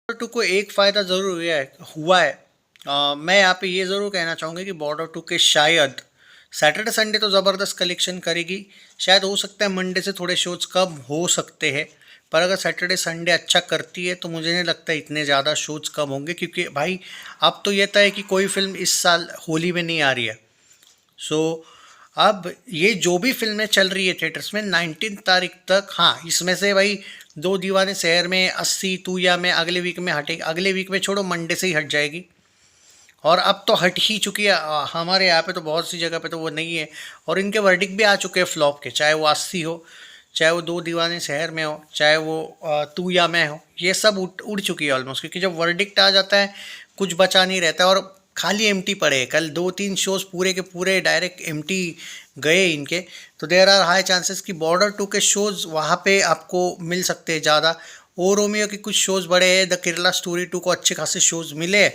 To को एक फ़ायदा ज़रूर हुआ है। मैं यहाँ पे ये ज़रूर कहना चाहूँगा कि बॉर्डर टू के शायद सैटरडे संडे तो ज़बरदस्त कलेक्शन करेगी। शायद हो सकता है मंडे से थोड़े शोज़ कम हो सकते हैं, पर अगर सैटरडे संडे अच्छा करती है तो मुझे नहीं लगता इतने ज़्यादा शोज़ कम होंगे, क्योंकि भाई अब तो ये तय है कि कोई फिल्म इस साल होली में नहीं आ रही है। सो अब ये जो भी फिल्में चल रही है थिएटर्स में 19 तारीख तक, हाँ इसमें से भाई दो दीवाने शहर में 80 तू या मैं अगले वीक में हटेगी, अगले वीक में छोड़ो मंडे से ही हट जाएगी। और अब तो हट ही चुकी है, हमारे यहाँ पे तो बहुत सी जगह पे तो वो नहीं है। और इनके वर्डिक भी आ चुके हैं फ्लॉप के, चाहे वो 80 हो, चाहे वो दो दीवाने शहर में हो, चाहे वो तू या मैं हो, ये सब उड़ चुकी है ऑलमोस्ट। क्योंकि जब वर्डिक्ट आ जाता है कुछ बचा नहीं रहता, और खाली एम्प्टी पड़े हैं। कल दो तीन शोज पूरे के पूरे डायरेक्ट एम्प्टी गए इनके। तो देयर आर हाई चांसेस कि बॉर्डर टू के शोज वहाँ पे आपको मिल सकते हैं ज़्यादा। ओ रोमियो के कुछ शोज बड़े हैं, द केरला स्टोरी 2 को अच्छे खासे शोज मिले हैं।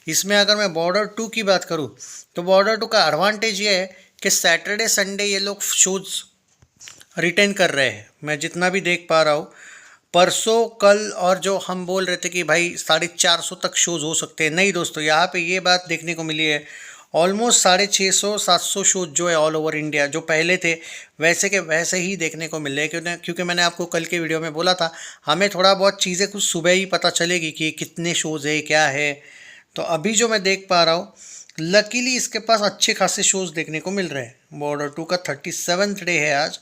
इसमें अगर मैं बॉर्डर टू की बात करूँ तो बॉर्डर टू का एडवांटेज ये है कि सैटरडे संडे ये लोग शोज रिटेन कर रहे हैं, मैं जितना भी देख पा रहा हूँ। परसों कल और जो हम बोल रहे थे कि भाई 450 तक शोज हो सकते हैं, नहीं दोस्तों, यहाँ पे ये बात देखने को मिली है ऑलमोस्ट 650-700 शोज जो है ऑल ओवर इंडिया, जो पहले थे वैसे के वैसे ही देखने को मिल रहे हैं। क्योंकि मैंने आपको कल के वीडियो में बोला था हमें थोड़ा बहुत चीज़ें कुछ सुबह ही पता चलेगी कि कितने शोज है क्या है। तो अभी जो मैं देख पा रहा हूँ, लकीली इसके पास अच्छे खासे शोज देखने को मिल रहे हैं। बॉर्डर टू का 37th डे है आज,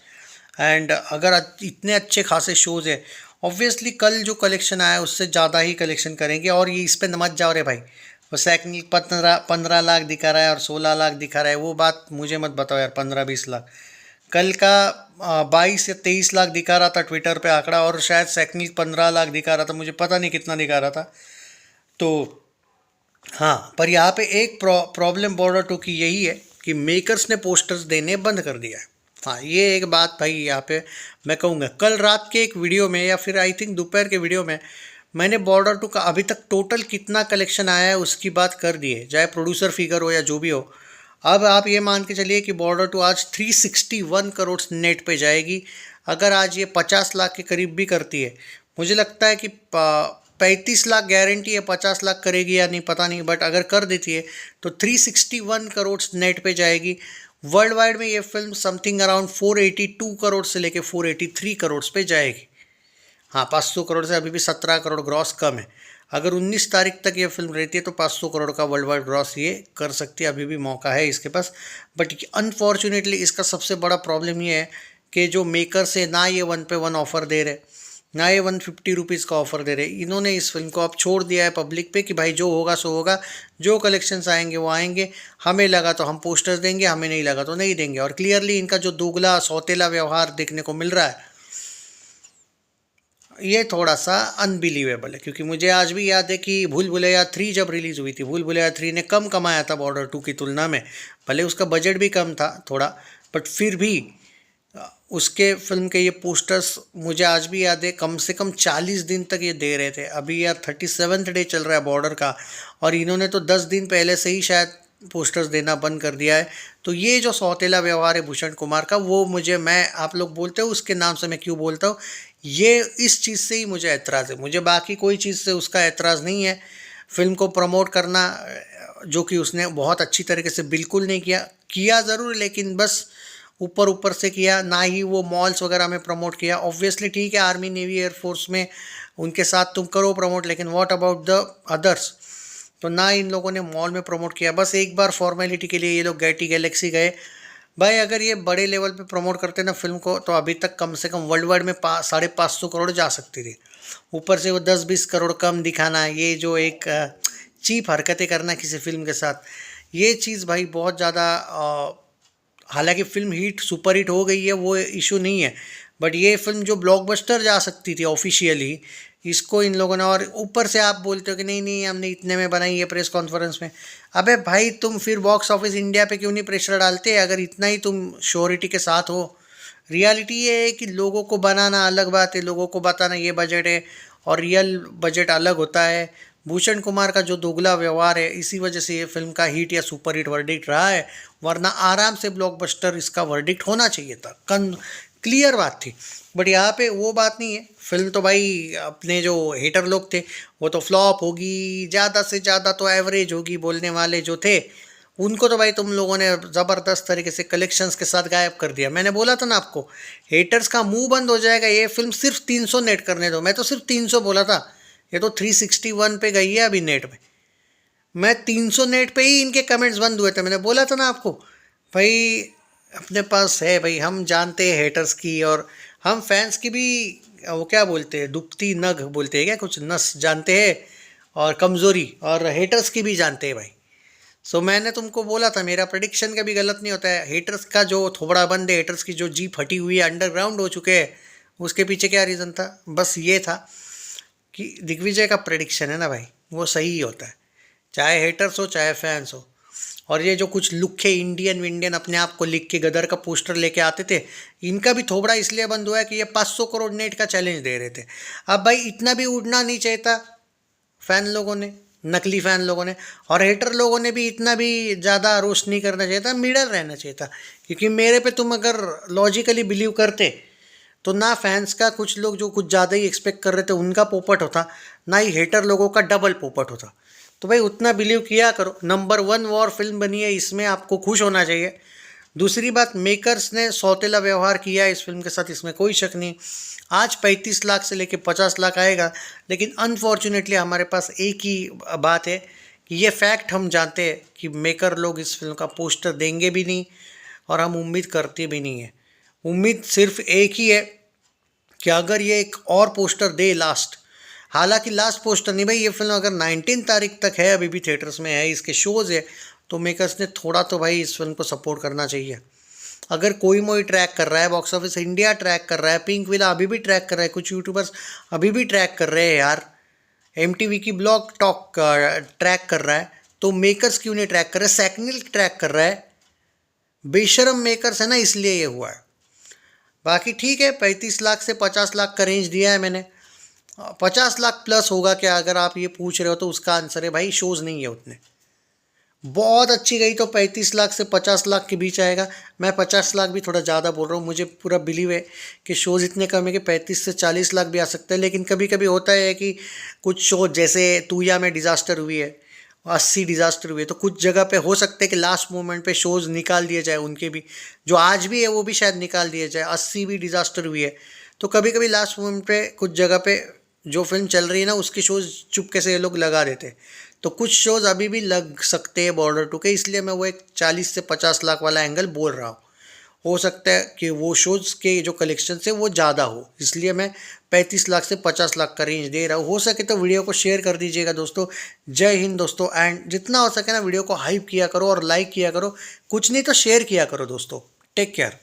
एंड अगर इतने अच्छे खासे शोज़ है, ऑब्वियसली कल जो कलेक्शन आया उससे ज़्यादा ही कलेक्शन करेंगे। और ये इस पे मत जाओ रे भाई, वो सेकंड 15 लाख दिखा रहा है और 16 लाख दिखा रहा है, वो बात मुझे मत बताओ यार। 15-20 लाख कल का 22 या 23 लाख दिखा रहा था ट्विटर पे आंकड़ा, और शायद सेकंड 15 लाख दिखा रहा था, मुझे पता नहीं कितना दिखा रहा था। तो हाँ, पर यहाँ पे एक प्रॉब्लम बॉर्डर टू की यही है कि मेकर्स ने पोस्टर्स देने बंद कर दिया है। हाँ, ये एक बात भाई यहाँ पे मैं कहूँगा। कल रात के एक वीडियो में या फिर आई थिंक दोपहर के वीडियो में मैंने बॉर्डर टू का अभी तक टोटल कितना कलेक्शन आया है उसकी बात कर दी है, चाहे प्रोड्यूसर फिगर हो या जो भी हो। अब आप ये मान के चलिए कि बॉर्डर टू आज 361 करोड़ नेट पे जाएगी। अगर आज ये 50 लाख के करीब भी करती है, मुझे लगता है कि 35 लाख गारंटी है, 50 लाख करेगी या नहीं पता नहीं, बट अगर कर देती है तो 361 करोड़ नेट पे जाएगी। वर्ल्ड वाइड में ये फिल्म समथिंग अराउंड 482 करोड़ से लेके 483 करोड़ पे जाएगी। हाँ, 500 करोड़ से अभी भी 17 करोड़ ग्रॉस कम है। अगर 19 तारीख तक ये फिल्म रहती है तो 500 करोड़ का वर्ल्ड वाइड ग्रॉस ये कर सकती है, अभी भी मौका है इसके पास। बट अनफॉर्चुनेटली इसका सबसे बड़ा प्रॉब्लम ये है कि जो मेकर्स है ना ये 1 पे 1 ऑफर दे रहे, ना ये 150 रुपीज़ का ऑफर दे रहे। इन्होंने इस फिल्म को अब छोड़ दिया है पब्लिक पे कि भाई जो होगा सो होगा, जो कलेक्शंस आएंगे वो आएंगे, हमें लगा तो हम पोस्टर्स देंगे, हमें नहीं लगा तो नहीं देंगे। और क्लियरली इनका जो दोगला सौतेला व्यवहार देखने को मिल रहा है, ये थोड़ा सा अनबिलीवेबल है। क्योंकि मुझे आज भी याद है कि भूल भुलैया 3 जब रिलीज़ हुई थी, भूल भुलैया 3 ने कम कमाया था बॉर्डर टू की तुलना में। भले उसका बजट भी कम था थोड़ा, बट फिर भी उसके फिल्म के ये पोस्टर्स मुझे आज भी याद है, कम से कम 40 दिन तक ये दे रहे थे। अभी यार 37th डे चल रहा है बॉर्डर का, और इन्होंने तो 10 दिन पहले से ही शायद पोस्टर्स देना बंद कर दिया है। तो ये जो सौतेला व्यवहार है भूषण कुमार का, वो मुझे, मैं आप लोग बोलते हो उसके नाम से मैं क्यों बोलता हूँ, ये इस चीज़ से ही मुझे ऐतराज़ है। मुझे बाकी कोई चीज़ से उसका ऐतराज़ नहीं है। फिल्म को प्रमोट करना जो कि उसने बहुत अच्छी तरीके से बिल्कुल नहीं किया, किया ज़रूर लेकिन बस ऊपर ऊपर से किया। ना ही वो मॉल्स वगैरह में प्रमोट किया। ऑब्वियसली ठीक है, आर्मी नेवी एयरफोर्स में उनके साथ तुम करो प्रमोट, लेकिन व्हाट अबाउट द अदर्स। तो ना इन लोगों ने मॉल में प्रमोट किया, बस एक बार फॉर्मेलिटी के लिए ये लोग गैटी गैलेक्सी गए। भाई अगर ये बड़े लेवल पे प्रमोट करते ना फिल्म को, तो अभी तक कम से कम वर्ल्ड वाइड में 550 करोड़ जा सकती थी। ऊपर से वो 10-20 करोड़ कम दिखाना, ये जो एक चीप हरकतें करना किसी फिल्म के साथ, ये चीज़ भाई बहुत ज़्यादा। हालांकि फिल्म हिट सुपर हिट हो गई है, वो इशू नहीं है, बट ये फिल्म जो ब्लॉकबस्टर जा सकती थी ऑफिशियली, इसको इन लोगों ने, और ऊपर से आप बोलते हो कि नहीं नहीं हमने इतने में बनाई है प्रेस कॉन्फ्रेंस में। अबे भाई तुम फिर बॉक्स ऑफिस इंडिया पे क्यों नहीं प्रेशर डालते, अगर इतना ही तुम श्योरिटी के साथ हो। रियलिटी ये है कि लोगों को बनाना अलग बात है, लोगों को बताना ये बजट है और रियल बजट अलग होता है। भूषण कुमार का जो दोगला व्यवहार है, इसी वजह से ये फिल्म का हिट या सुपर हिट वर्डिक्ट रहा है, वरना आराम से ब्लॉकबस्टर इसका वर्डिक्ट होना चाहिए था। क्लियर बात थी। बट यहाँ पे वो बात नहीं है। फिल्म तो भाई अपने जो हेटर लोग थे वो तो फ्लॉप होगी, ज़्यादा से ज़्यादा तो एवरेज होगी बोलने वाले जो थे, उनको तो भाई तुम लोगों ने ज़बरदस्त तरीके से कलेक्शंस के साथ गायब कर दिया। मैंने बोला था ना आपको, हेटर्स का मुंह बंद हो जाएगा, ये फिल्म सिर्फ 300 नेट करने दो। मैं तो सिर्फ 300 बोला था, ये तो 361 पे गई है अभी नेट में। मैं 300 नेट पे ही इनके कमेंट्स बंद हुए थे। मैंने बोला था ना आपको भाई, अपने पास है भाई, हम जानते हैं हेटर्स की, और हम फैंस की भी वो क्या बोलते हैं, दुखती नग बोलते हैं क्या, कुछ नस जानते हैं, और कमज़ोरी, और हेटर्स की भी जानते हैं भाई। सो मैंने तुमको बोला था, मेरा प्रेडिक्शन का भी गलत नहीं होता है। हेटर्स का जो थोबड़ा बंद है, हेटर्स की जो जीप फटी हुई है, अंडरग्राउंड हो चुके हैं, उसके पीछे क्या रीज़न था? बस ये था कि दिग्विजय का प्रेडिक्शन है ना भाई, वो सही ही होता है, चाहे हेटर्स हो चाहे फैंस हो। और ये जो कुछ लुखे इंडियन विंडियन अपने आप को लिख के गदर का पोस्टर लेके आते थे, इनका भी थोबड़ा इसलिए बंद हुआ है कि ये 500 करोड़ नेट का चैलेंज दे रहे थे। अब भाई इतना भी उड़ना नहीं चाहिए फ़ैन लोगों ने, नकली फ़ैन लोगों ने, और हेटर लोगों ने भी इतना भी ज़्यादा रोस्ट नहीं करना चाहिए था, मिडल रहना चाहिए था। क्योंकि मेरे पे तुम अगर लॉजिकली बिलीव करते तो ना फैंस का कुछ लोग जो कुछ ज़्यादा ही एक्सपेक्ट कर रहे थे उनका पोपट होता, ना ही हेटर लोगों का डबल पोपट होता। तो भाई उतना बिलीव किया करो। नंबर 1 वॉर फिल्म बनी है, इसमें आपको खुश होना चाहिए। दूसरी बात, मेकर्स ने सौतेला व्यवहार किया है इस फिल्म के साथ, इसमें कोई शक नहीं। आज 35 लाख से लेके 50 लाख आएगा, लेकिन अनफॉर्चुनेटली हमारे पास एक ही बात है कि ये फैक्ट हम जानते हैं कि मेकर लोग इस फिल्म का पोस्टर देंगे भी नहीं, और हम उम्मीद करते भी नहीं है। उम्मीद सिर्फ एक ही है कि अगर ये एक और पोस्टर दे लास्ट, हालांकि लास्ट पोस्टर नहीं भाई, ये फिल्म अगर 19 तारीख तक है, अभी भी थिएटर्स में है, इसके शोज़ है, तो मेकर्स ने थोड़ा तो भाई इस फिल्म को सपोर्ट करना चाहिए। अगर कोई मोई ट्रैक कर रहा है, बॉक्स ऑफिस इंडिया ट्रैक कर रहा है, पिंक विला अभी भी ट्रैक कर रहा है, कुछ यूट्यूबर्स अभी भी ट्रैक कर रहे हैं यार, MTV की ब्लॉग टॉक ट्रैक कर रहा है, तो मेकर्स क्यों नहीं ट्रैक कर रहे? सैकनिल ट्रैक कर रहा है, बेशरम मेकर्स है ना, इसलिए ये हुआ है। बाकी ठीक है, 35 लाख से 50 लाख का रेंज दिया है मैंने। 50 लाख प्लस होगा क्या, अगर आप ये पूछ रहे हो तो उसका आंसर है भाई, शोज़ नहीं है उतने। बहुत अच्छी गई तो 35 लाख से 50 लाख के बीच आएगा। मैं 50 लाख भी थोड़ा ज़्यादा बोल रहा हूँ, मुझे पूरा बिलीव है कि शोज़ इतने कम है कि 35 से 40 लाख भी आ सकते हैं। लेकिन कभी कभी होता है कि कुछ शो, जैसे तूया में डिज़ास्टर हुई है, 80 डिज़ास्टर हुए, तो कुछ जगह पे हो सकते हैं कि लास्ट मोमेंट पे शोज़ निकाल दिए जाए, उनके भी जो आज भी है वो भी शायद निकाल दिए जाए। 80 भी डिज़ास्टर हुई है, तो कभी कभी लास्ट मोमेंट पे कुछ जगह पे जो फिल्म चल रही है ना, उसके शोज़ चुपके से ये लोग लगा देते हैं। तो कुछ शोज़ अभी भी लग सकते हैं बॉर्डर टू के, इसलिए मैं वो एक 40 से 50 लाख वाला एंगल बोल रहा हूँ। हो सकता है कि वो शोज़ के जो कलेक्शन है वो ज़्यादा हो, इसलिए मैं 35 लाख से 50 लाख का रेंज दे रहा हूँ। हो सके तो वीडियो को शेयर कर दीजिएगा दोस्तों। जय हिंद दोस्तों, एंड जितना हो सके ना वीडियो को हाइप किया करो और लाइक किया करो, कुछ नहीं तो शेयर किया करो दोस्तों। Take care.